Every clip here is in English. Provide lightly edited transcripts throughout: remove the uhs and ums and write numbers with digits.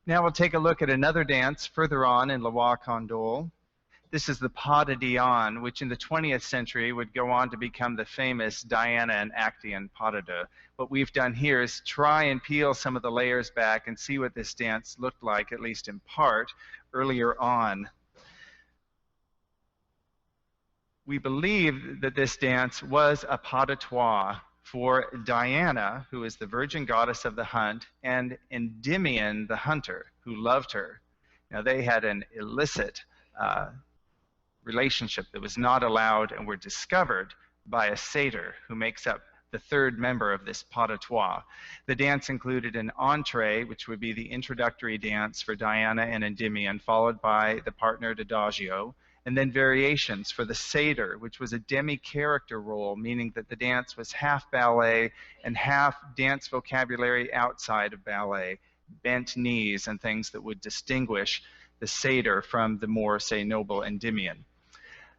Now we'll take a look at another dance further on in Roi Candaule. This is the Pas de Diane, which in the 20th century would go on to become the famous Diana and Actaeon Pas de deux. What we've done here is try and peel some of the layers back and see what this dance looked like, at least in part, earlier on. We believe that this dance was a pas de trois for Diana, who is the virgin goddess of the hunt, and Endymion, the hunter, who loved her. Now, they had an illicit relationship that was not allowed and were discovered by a satyr who makes up the third member of this pas de trois. The dance included an entree, which would be the introductory dance for Diana and Endymion, followed by the partnered adagio, and then variations for the satyr, which was a demi-character role, meaning that the dance was half ballet and half dance vocabulary outside of ballet, bent knees and things that would distinguish the satyr from the more, say, noble Endymion.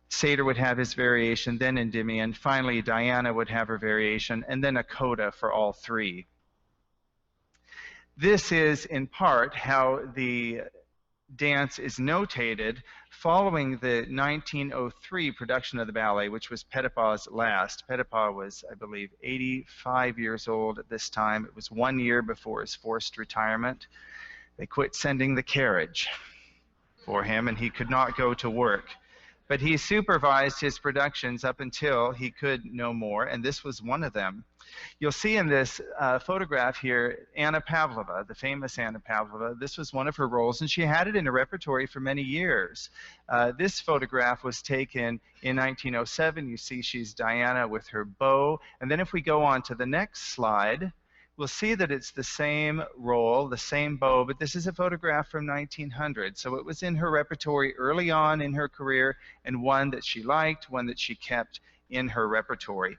Satyr would have his variation, then Endymion. Finally, Diana would have her variation, and then a coda for all three. This is, in part, how the dance is notated following the 1903 production of the ballet, which was Petipa's last. Petipa was, I believe, 85 years old at this time. It was 1 year before his forced retirement. They quit sending the carriage for him, and he could not go to work. But he supervised his productions up until he could no more, and this was one of them. You'll see in this photograph here, Anna Pavlova, the famous Anna Pavlova. This was one of her roles, and she had it in her repertory for many years. This photograph was taken in 1907. You see she's Diana with her bow. And then if we go on to the next slide, we'll see that it's the same role, the same bow, but this is a photograph from 1900. So it was in her repertory early on in her career, and one that she liked, one that she kept in her repertory.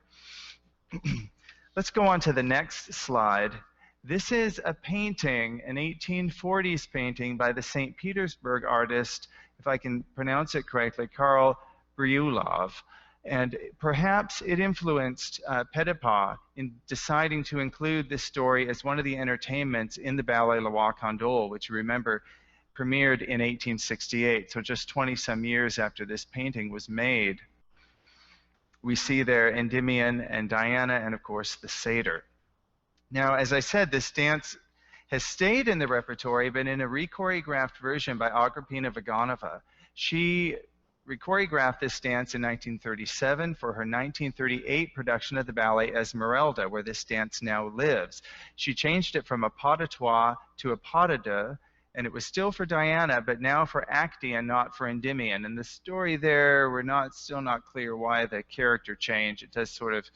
Let's go on to the next slide. This is a painting, an 1840s painting by the St. Petersburg artist, if I can pronounce it correctly, Karl Bryullov. And perhaps it influenced Petipa in deciding to include this story as one of the entertainments in the ballet Roi Candaule, which you remember premiered in 1868, so just 20-some years after this painting was made. We see there Endymion and Diana and, of course, the satyr. Now, as I said, this dance has stayed in the repertory, but in a re-choreographed version by Agrippina Vaganova. She choreographed this dance in 1937 for her 1938 production of the ballet Esmeralda, where this dance now lives. She changed it from a pas de trois to a pas de deux, and it was still for Diana, but now for Actaeon, not for Endymion. And the story there, we're still not clear why the character changed. It does sort of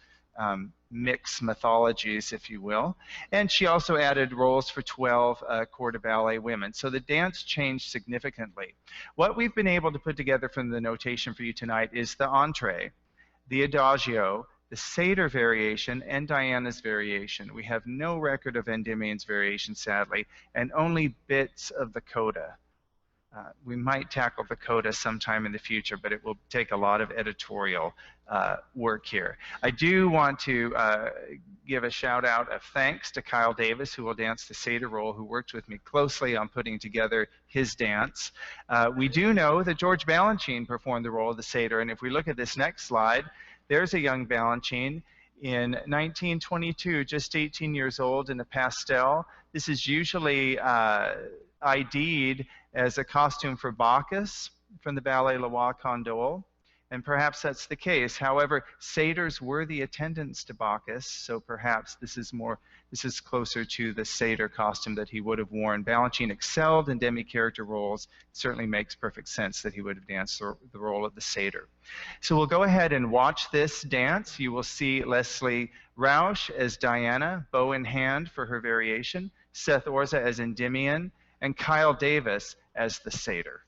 mix mythologies, if you will. And she also added roles for 12 corps de ballet women. So the dance changed significantly. What we've been able to put together from the notation for you tonight is the entree, the adagio, the satyr variation, and Diana's variation. We have no record of Endymion's variation, sadly, and only bits of the coda. We might tackle the coda sometime in the future, but it will take a lot of editorial work here. I do want to give a shout out of thanks to Kyle Davis, who will dance the satyr role, who worked with me closely on putting together his dance. We do know that George Balanchine performed the role of the satyr, and if we look at this next slide, there's a young Balanchine in 1922, just 18 years old, in a pastel. This is usually ID'd as a costume for Bacchus from the ballet Roi Candaule, and perhaps that's the case. However, satyrs were the attendants to Bacchus, so perhaps this is closer to the satyr costume that he would have worn. Balanchine excelled in demi-character roles. It certainly makes perfect sense that he would have danced the role of the satyr. So we'll go ahead and watch this dance. You will see Lesley Rausch as Diana, bow in hand for her variation, Seth Orza as Endymion, and Kyle Davis as the satyr.